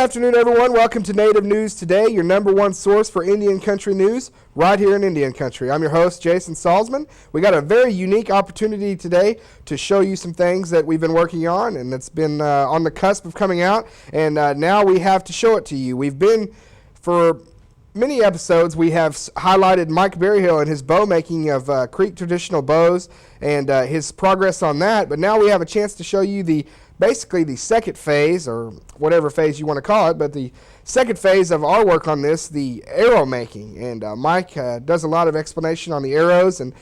afternoon, everyone. Welcome to Native News Today, your number one source for Indian country news right here in Indian country. I'm your host, Jason Salzman. We got a very unique opportunity today to show you some things that we've been working on, and it's been on the cusp of coming out, and now we have to show it to you. We've been, for many episodes, we have highlighted Mike Berryhill and his bow making of Creek traditional bows and his progress on that, but now we have a chance to show you basically the second phase, or whatever phase you want to call it, but the second phase of our work on this, the arrow making. And Mike does a lot of explanation on the arrows and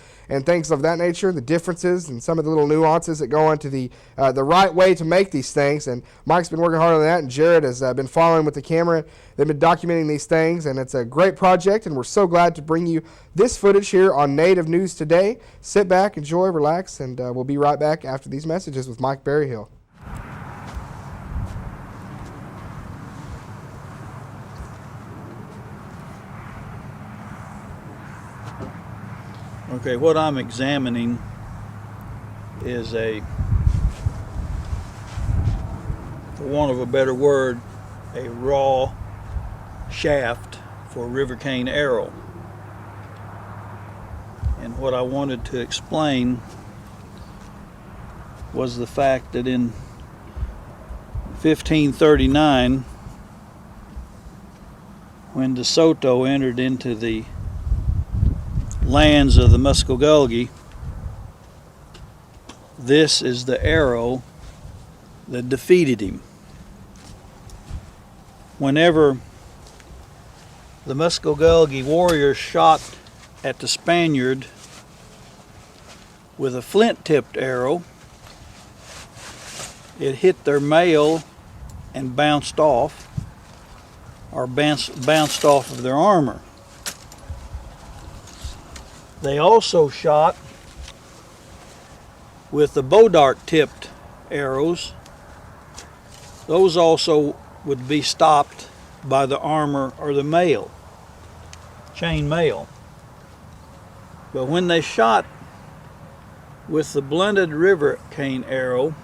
things of that nature, the differences and some of the little nuances that go into the right way to make these things. And Mike's been working hard on that, and Jared has been following with the camera. They've been documenting these things, and it's a great project, and we're so glad to bring you this footage here on Native News Today. Sit back, enjoy, relax, and we'll be right back after these messages with Mike Berryhill. Okay, what I'm examining is for want of a better word, a raw shaft for river cane arrow. And what I wanted to explain was the fact that in 1539, when De Soto entered into the lands of the Muskogulge, this is the arrow that defeated him. Whenever the Muskogulge warriors shot at the Spaniard with a flint-tipped arrow, it hit their mail and bounced off, or bounced off of their armor. They also shot with the bow dart tipped arrows. Those also would be stopped by the armor or the mail, chain mail. But when they shot with the blunted river cane arrow,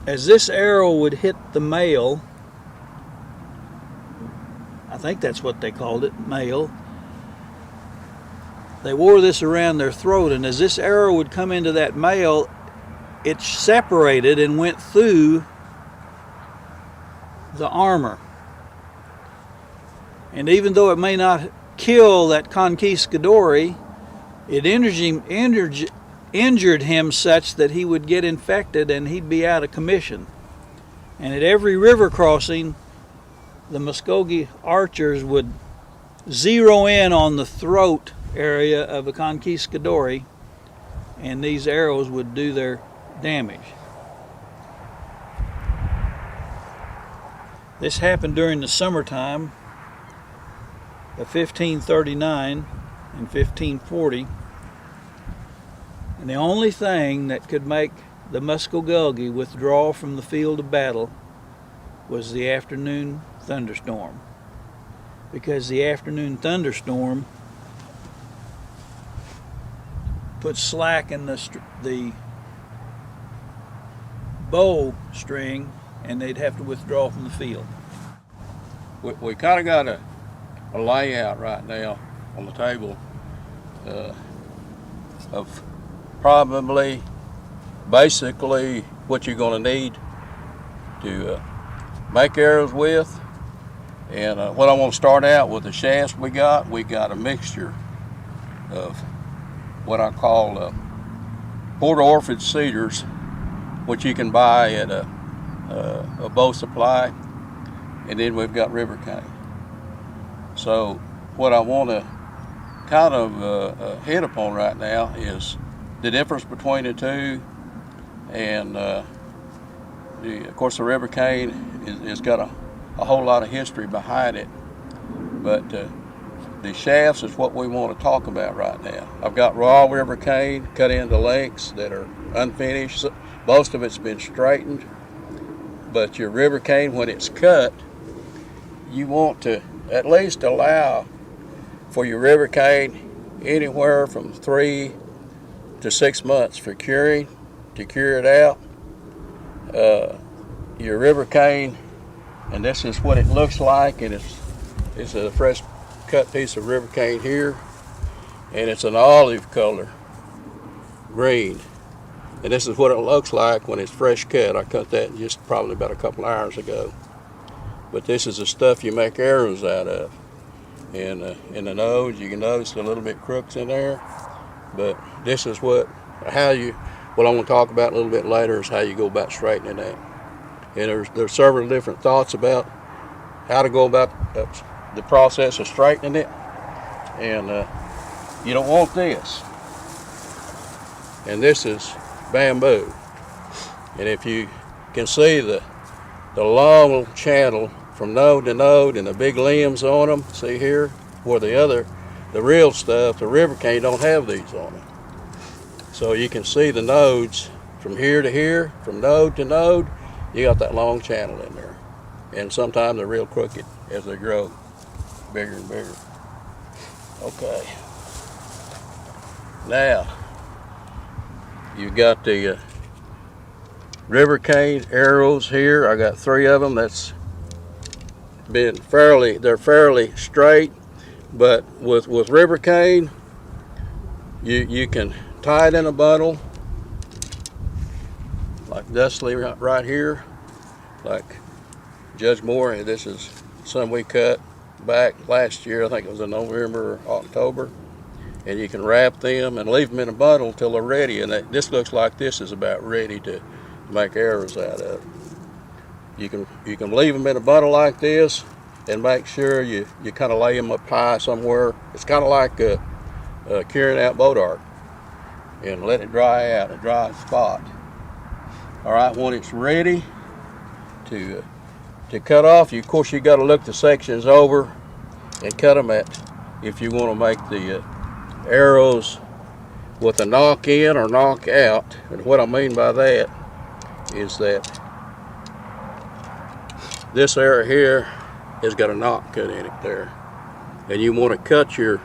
as this arrow would hit the mail, I think that's what they called it, mail, they wore this around their throat, and as this arrow would come into that mail, it separated and went through the armor. And even though it may not kill that conquistador, it injured him such that he would get infected and he'd be out of commission. And at every river crossing, the Muskogee archers would zero in on the throat area of a conquistador, and these arrows would do their damage. This happened during the summertime of 1539 and 1540, and the only thing that could make the Muskogulge withdraw from the field of battle was the afternoon thunderstorm, because the afternoon thunderstorm put slack in the bow string, and they'd have to withdraw from the field. We kind of got a layout right now on the table of probably basically what you're going to need to make arrows with. And what I want to start out with the shafts we got a mixture of what I call Port Orford cedars, which you can buy at a bow supply, and then we've got river cane. So what I want to kind of hit upon right now is the difference between the two, and of course the river cane has got a whole lot of history behind it, but the shafts is what we want to talk about right now. I've got raw river cane cut into lengths that are unfinished. Most of it's been straightened, but your river cane, when it's cut, you want to at least allow for your river cane anywhere from 3 to 6 months for curing, to cure it out. your river cane, and this is what it looks like. And it's a fresh cut piece of river cane here, and it's an olive color, green. And this is what it looks like when it's fresh cut. I cut that just probably about a couple hours ago. But this is the stuff you make arrows out of. And in the nose, you can notice a little bit crooks in there. But this is what I'm going to talk about a little bit later is how you go about straightening that. And there's several different thoughts about how to go about the process of straightening it. And you don't want this. And this is bamboo. And if you can see the long channel from node to node and the big limbs on them, see here, where the real stuff, the river cane, don't have these on them. So you can see the nodes from here to here, from node to node, you got that long channel in there. And sometimes they're real crooked as they grow bigger and bigger. Okay. Now, you got the river cane arrows here. I got 3 of them. That's been they're fairly straight, but with river cane, you can tie it in a bundle like Dustley right here, like Judge Moore. This is some we cut back last year. I think it was in November or October. And you can wrap them and leave them in a bundle till they're ready. And this looks like this is about ready to make arrows out of. You can leave them in a bundle like this and make sure you kind of lay them up high somewhere. It's kind of like curing out boat art, and let it dry out, a dry spot. All right, when it's ready to cut off, of course you got to look the sections over and cut them if you want to make the arrows with a knock in or knock out. And what I mean by that is that this area here has got a knock cut in it there, and you want to cut your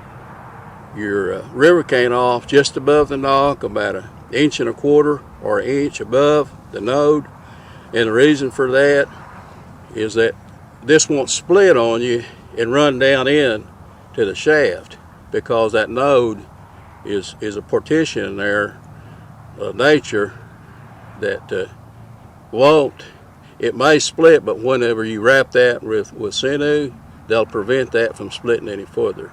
river cane off just above the knock, about 1.25 inches or 1 inch above the node. And the reason for that is that this won't split on you and run down in to the shaft, because that node is a partition there of nature that won't. It may split, but whenever you wrap that with sinew, they'll prevent that from splitting any further.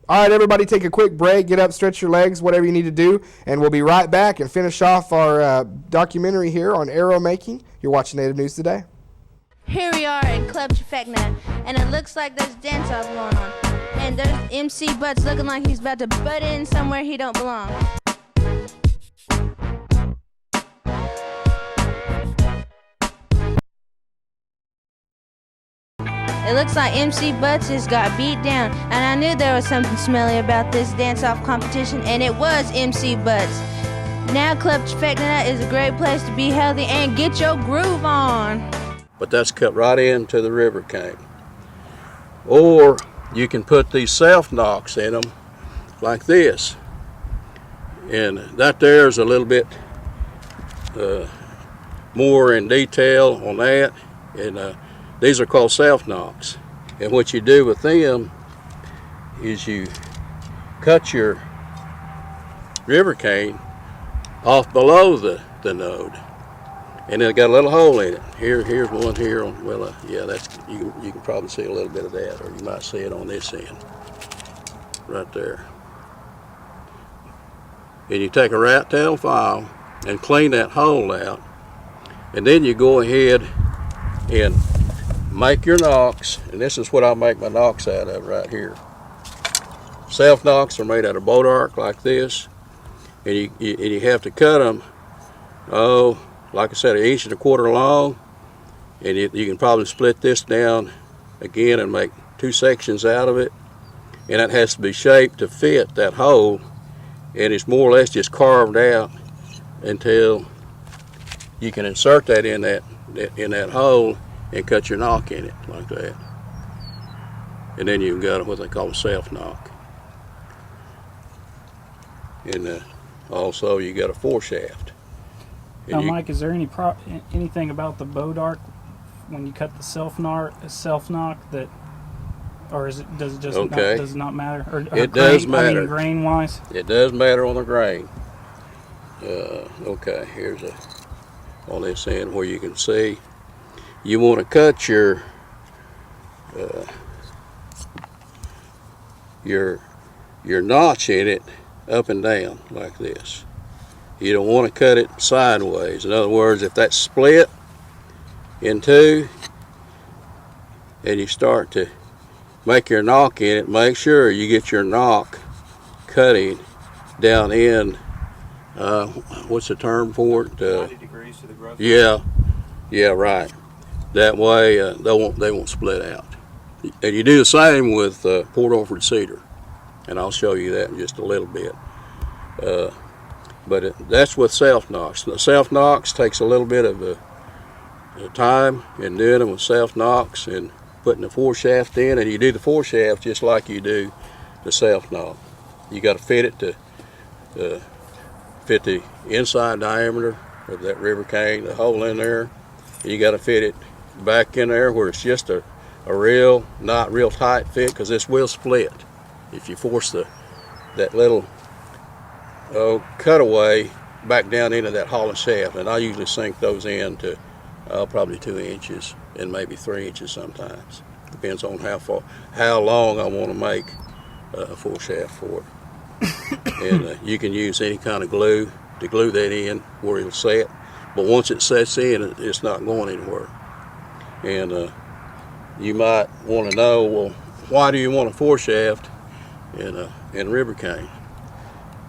All right, everybody, take a quick break, get up, stretch your legs, whatever you need to do, and we'll be right back and finish off our documentary here on arrow making. You're watching Native News Today. Here we are at Club Trifecta, and it looks like there's dance-off going on. And there's MC Butts looking like he's about to butt in somewhere he don't belong. It looks like MC Butts just got beat down, and I knew there was something smelly about this dance-off competition, and it was MC Butts. Now Club Trifecta is a great place to be healthy and get your groove on. But that's cut right into the river cane. Or you can put these self knocks in them like this, and that there is a little bit more in detail on that. And these are called self knocks, and what you do with them is you cut your river cane off below the node, and it got a little hole in it. Here's one here. Yeah, that's you can probably see a little bit of that, or you might see it on this end, right there. And you take a rat tail file and clean that hole out, and then you go ahead and make your knocks. And this is what I make my knocks out of right here. Self knocks are made out of boat arc like this, and you have to cut them. Like I said, 1.25 inches long, and you can probably split this down again and make 2 sections out of it, and it has to be shaped to fit that hole, and it's more or less just carved out until you can insert that in that hole and cut your knock in it like that, and then you've got what they call a self knock. And also you got a foreshaft. Now, Mike, is there anything about the bow dart when you cut the self knock that, or does it just does it not matter? Or it does matter. I mean, grain wise. It does matter on the grain. Okay, here's on this end where you can see. You want to cut your notch in it up and down like this. You don't want to cut it sideways. In other words, if that's split in two and you start to make your knock in it, make sure you get your knock cutting down in, what's the term for it? 90 degrees to the growth. Yeah, right. That way they won't split out. And you do the same with Port Orford cedar, and I'll show you that in just a little bit. But that's with self-knocks. The self-knocks takes a little bit of the time in doing them with self-knocks and putting the foreshaft in, and you do the foreshaft just like you do the self-knock. You got to fit it to fit the inside diameter of that river cane, the hole in there. You got to fit it back in there where it's just a not real tight fit, because this will split if you force that little cutaway back down into that hollow shaft. And I usually sink those in to probably 2 inches and maybe 3 inches sometimes. Depends on how long I want to make a full shaft for it. And you can use any kind of glue to glue that in where it'll set. But once it sets in, it's not going anywhere. And you might want to know, well, why do you want a foreshaft in river cane?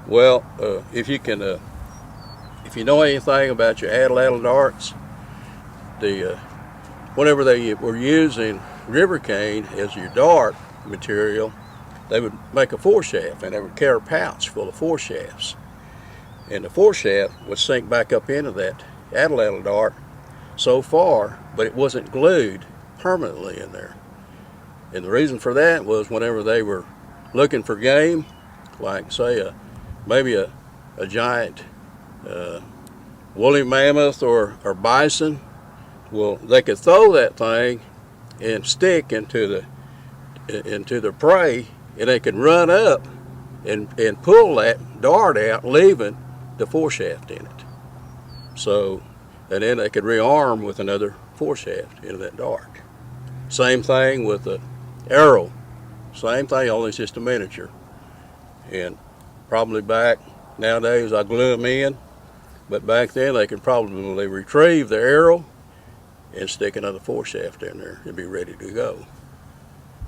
Well, if you know anything about your atlatl darts, whenever they were using river cane as your dart material, they would make a foreshaft, and they would carry a pouch full of foreshafts. And the foreshaft would sink back up into that atlatl dart so far, but it wasn't glued permanently in there. And the reason for that was whenever they were looking for game, like say maybe a giant woolly mammoth or bison, well, they could throw that thing and stick into the prey, and they could run up and pull that dart out, leaving the foreshaft in it. So, and then they could rearm with another foreshaft into that dart. Same thing with the arrow. Same thing, only it's just a miniature. And probably back nowadays I glue them in, but back then they could probably retrieve the arrow and stick another foreshaft in there and be ready to go.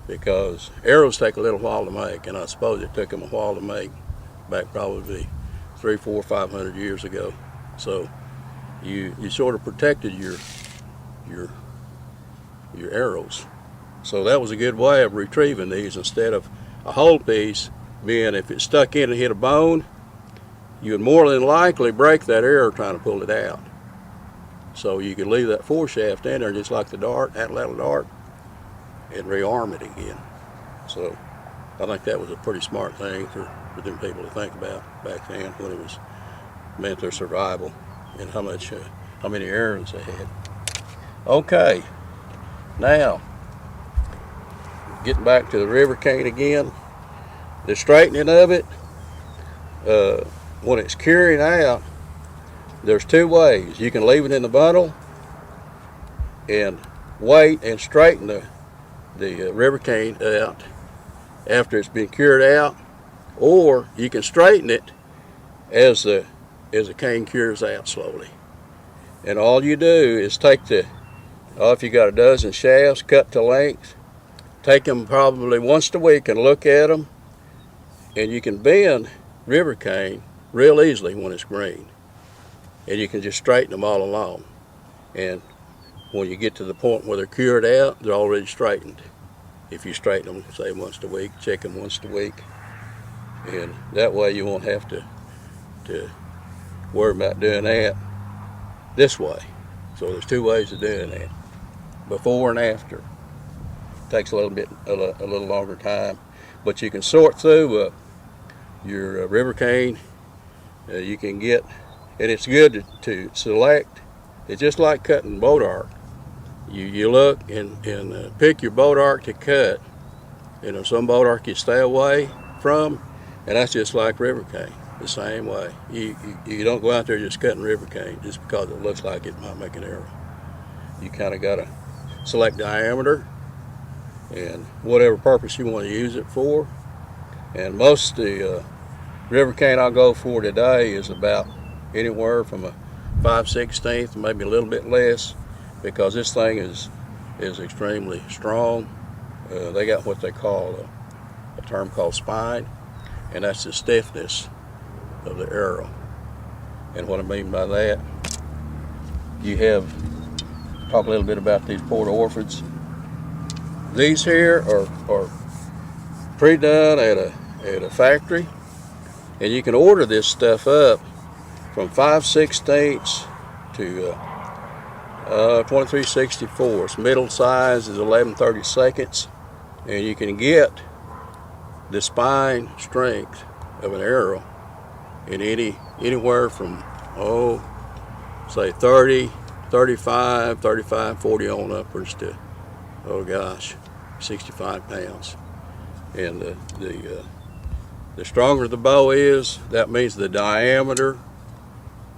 Because arrows take a little while to make, and I suppose it took them a while to make back probably 300, 400, 500 years ago. So you sort of protected your arrows. So that was a good way of retrieving these, instead of a whole piece being, if it stuck in and hit a bone, you would more than likely break that arrow trying to pull it out. So you could leave that foreshaft in there just like the dart, atlatl dart, and rearm it again. So I think that was a pretty smart thing for them people to think about back then, when it was meant their survival and how many arrows they had. Okay, now getting back to the river cane again, the straightening of it, when it's curing out, there's two ways. You can leave it in the bundle and wait and straighten the river cane out after it's been cured out, or you can straighten it as the cane cures out slowly. And all you do is take if you got a dozen shafts cut to length, take them probably once a week and look at them, and you can bend river cane real easily when it's green, and you can just straighten them all along. And when you get to the point where they're cured out, they're already straightened. If you straighten them, say, once a week, check them once a week, and that way you won't have to worry about doing that this way. So there's two ways of doing that, before and after. It takes a little longer time, but you can sort through your river cane. You can get and it's good to select. It's just like cutting Bodark. You look and pick your Bodark to cut. You know, some Bodark you stay away from, and that's just like river cane, the same way. You don't go out there just cutting river cane just because it looks like it might make an arrow. You kind of got to select diameter and whatever purpose you want to use it for. And most of the river cane I'll go for today is about anywhere from a 5/16, maybe a little bit less, because this thing is extremely strong. They got what they call a term called spine, and that's the stiffness of the arrow. And what I mean by that, talk a little bit about these Port Orfords. These here are pre-done at a factory, and you can order this stuff up from 5/16 to 23/64. Middle size is 11/32, and you can get the spine strength of an arrow in anywhere from say 30, 35, 40 on upwards to 65 pounds. And the stronger the bow is, that means the diameter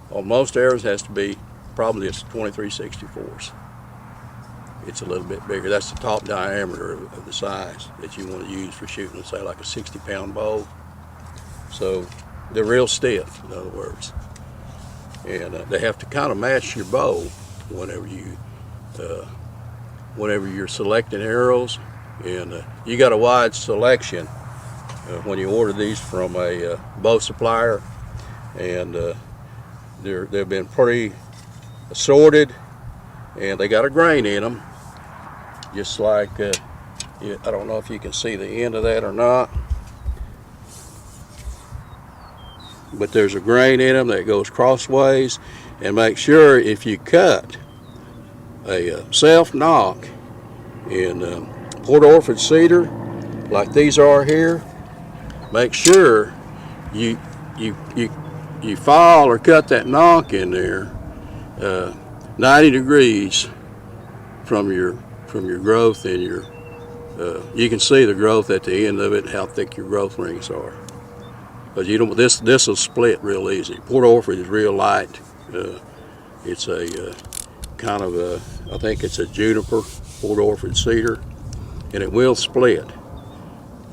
on most arrows has to be probably it's 23/64. It's a little bit bigger. That's the top diameter of the size that you want to use for shooting, say, like a 60-pound bow. So they're real stiff, in other words. And they have to kind of match your bow whenever you're selecting arrows. And you got a wide selection when you order these from a bow supplier, and they've been pretty assorted, and they got a grain in them, just like I don't know if you can see the end of that or not, but there's a grain in them that goes crossways. And make sure if you cut a self-nock in Port Orford cedar like these are here, make sure you file or cut that nock in there 90 degrees from your growth, and you can see the growth at the end of it, how thick your growth rings are. But this will split real easy. Port Orford is real light. It's a kind of I think it's a juniper, Port Orford cedar, and it will split.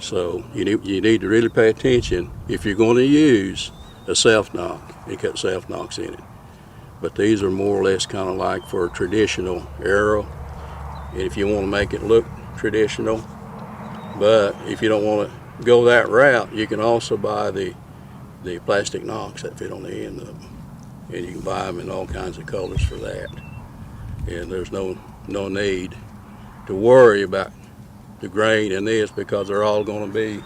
So you need to really pay attention if you're going to use a self-nock. You cut self-nocks in it. But these are more or less kind of like for a traditional arrow. And if you want to make it look traditional, but if you don't want to go that route, you can also buy the plastic nocks that fit on the end of them. And you can buy them in all kinds of colors for that. And there's no need to worry about the grain in this, because they're all going to be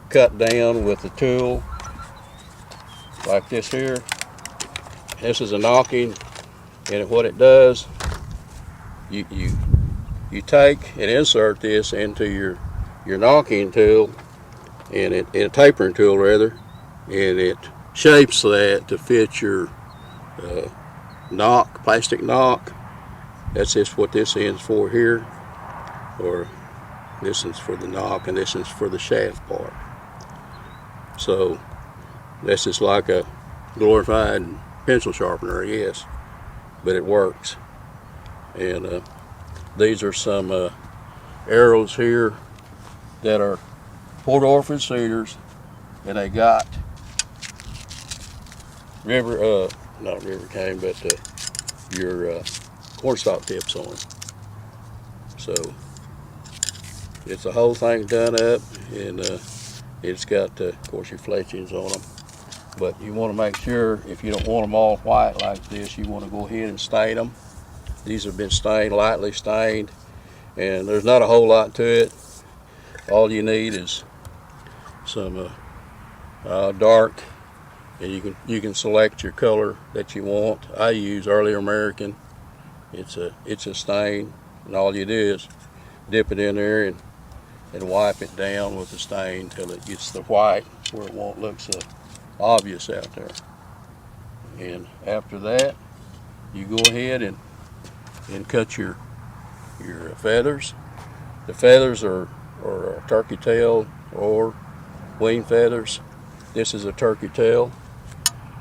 cut down with the tool like this here. This is a nocking, and what it does, you take and insert this into your nocking tool, and a tapering tool rather, and it shapes that to fit your nock, plastic nock. That's just what this end's for here, or this is for the nock, and this is for the shaft part. So this is like a glorified pencil sharpener, yes, but it works. And these are some arrows here that are Port Orford cedars, and they got not river cane, but your cornstalk tips on them. So it's the whole thing done up, and it's got, of course, your fletchings on them. But you want to make sure, if you don't want them all white like this, you want to go ahead and stain them. These have been stained, lightly stained, and there's not a whole lot to it. All you need is some dark, and you can select your color that you want. I use Early American. It's a stain, and all you do is dip it in there and wipe it down with the stain till it gets the white where it won't look so obvious out there. And after that, you go ahead and cut your feathers. The feathers are turkey tail or wing feathers. This is a turkey tail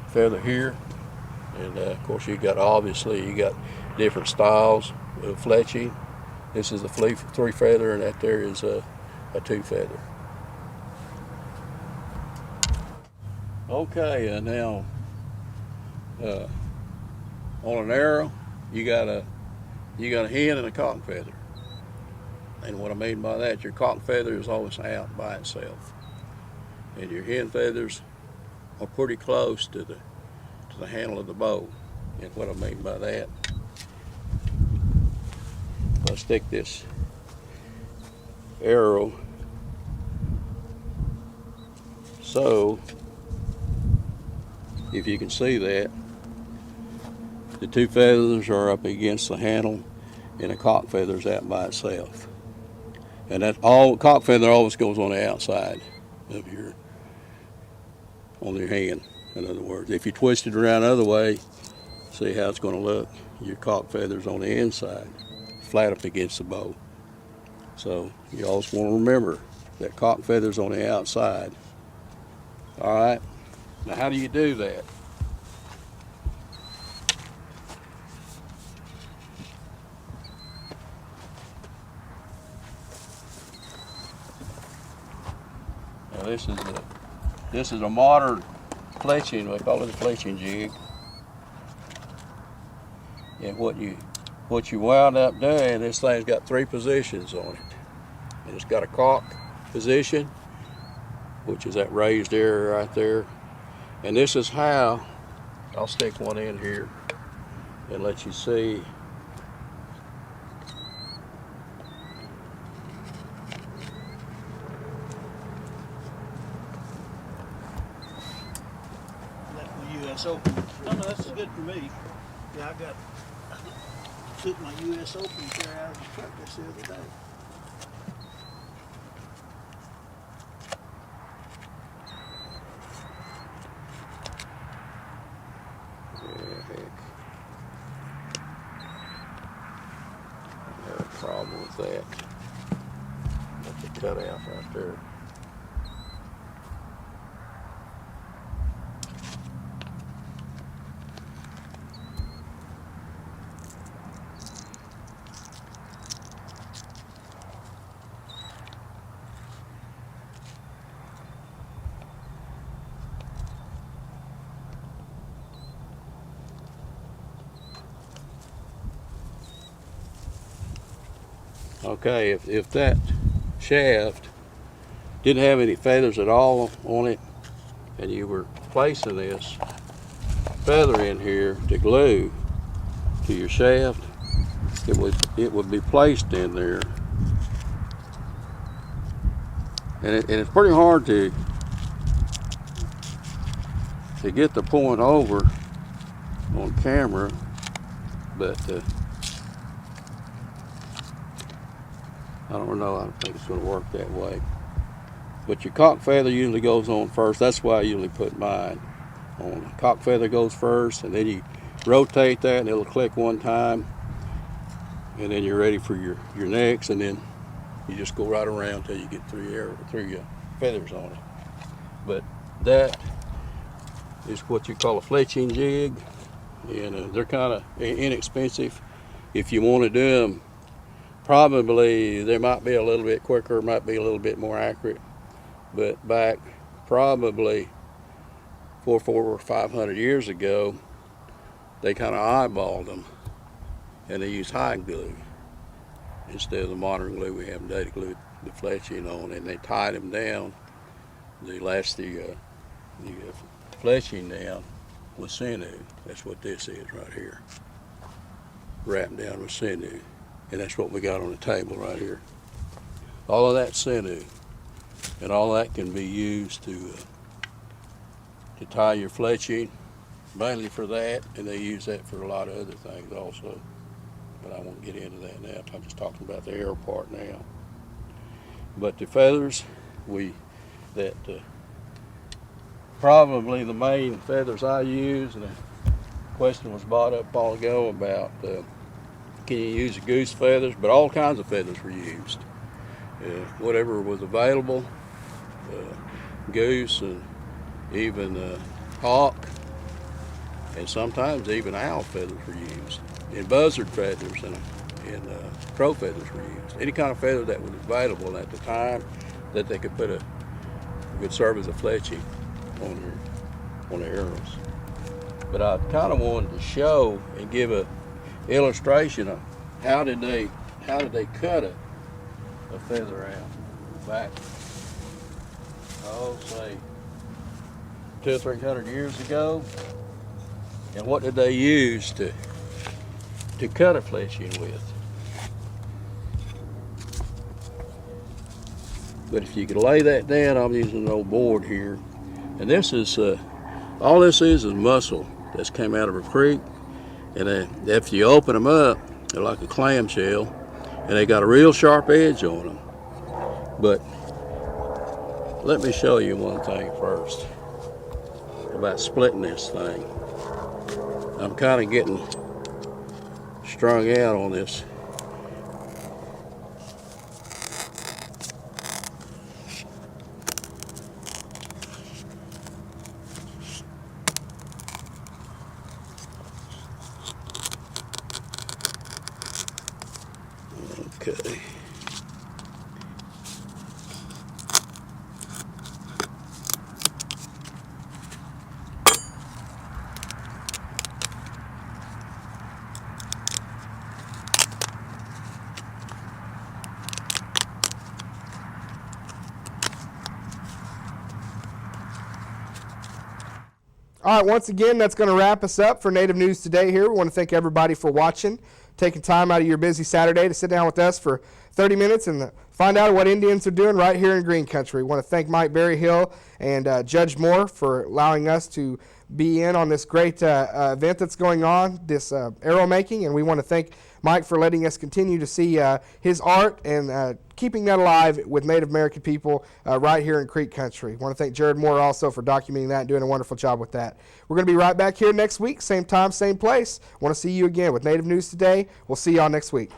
feather here. And of course you got different styles of fletching. This is a 3 feather, and that there is a 2 feather. Okay, now on an arrow, you got a hen and a cotton feather. And what I mean by that, your cotton feather is always out by itself, and your hen feathers are pretty close to the handle of the bow. And what I mean by that, I'll stick this arrow so, if you can see that, the 2 feathers are up against the handle, and the cock feather's out by itself. And that cock feather always goes on the outside of on your hand. In other words, if you twist it around the other way, see how it's going to look. Your cock feather's on the inside, flat up against the bow. So you always want to remember that cock feather's on the outside. All right. Now, how do you do that? Now, this is a modern fletching. We call it a fletching jig. And what you wound up doing, this thing's got 3 positions on it. And it's got a cock position, which is that raised area right there. And this is how, I'll stick one in here and let you see. Left my US Open. No, that's good for me. Yeah, took my US Open chair out of the truck this the other day. Problem with that. That's a cutout right there. Okay, if that shaft didn't have any feathers at all on it, and you were placing this feather in here to glue to your shaft, it would be placed in there, and it's pretty hard to get the point over on camera, but I don't know. I don't think it's going to work that way. But your cock feather usually goes on first. That's why I usually put mine on. Cock feather goes first, and then you rotate that, and it'll click one time, and then you're ready for your next, and then you just go right around until you get through your feathers on it. But that is what you call a fletching jig, and they're kind of inexpensive. If you want to do them, probably they might be a little bit quicker, might be a little bit more accurate, but back probably 400 or 500 years ago, they kind of eyeballed them, and they used hide glue instead of the modern glue we have today to glue the fletching on, and they tied them down. They lashed the fletching down with sinew. That's what this is right here, wrapped down with sinew. And that's what we got on the table right here. All of that sinew, and all that can be used to tie your fletching, mainly for that, and they use that for a lot of other things also. But I won't get into that now. I'm just talking about the arrow part now. But the feathers, probably the main feathers I use, and question was brought up a while ago about can you use goose feathers, but all kinds of feathers were used. Whatever was available, goose and even hawk, and sometimes even owl feathers were used, and buzzard feathers and crow feathers were used. Any kind of feather that was available at the time that they could could serve as a fletching on their arrows. But I kind of wanted to show and give a illustration of how did they cut a feather out back, say 200 or 300 years ago, and what did they use to cut a fletching with. But if you could lay that down, I'm using an old board here, and this is all this is muscle that's came out of a creek, and if you open them up, they're like a clamshell, and they got a real sharp edge on them. But let me show you one thing first about splitting this thing. I'm kind of getting strung out on this. Okay. All right, once again, that's going to wrap us up for Native News Today here. We want to thank everybody for watching, taking time out of your busy Saturday to sit down with us for 30 minutes and find out what Indians are doing right here in Green Country. We want to thank Mike Berryhill and Judge Moore for allowing us to be in on this great event that's going on, this arrow making, and we want to thank Mike for letting us continue to see his art and keeping that alive with Native American people right here in Creek Country. I want to thank Jared Moore also for documenting that and doing a wonderful job with that. We're going to be right back here next week, same time, same place. Want to see you again with Native News Today. We'll see y'all next week.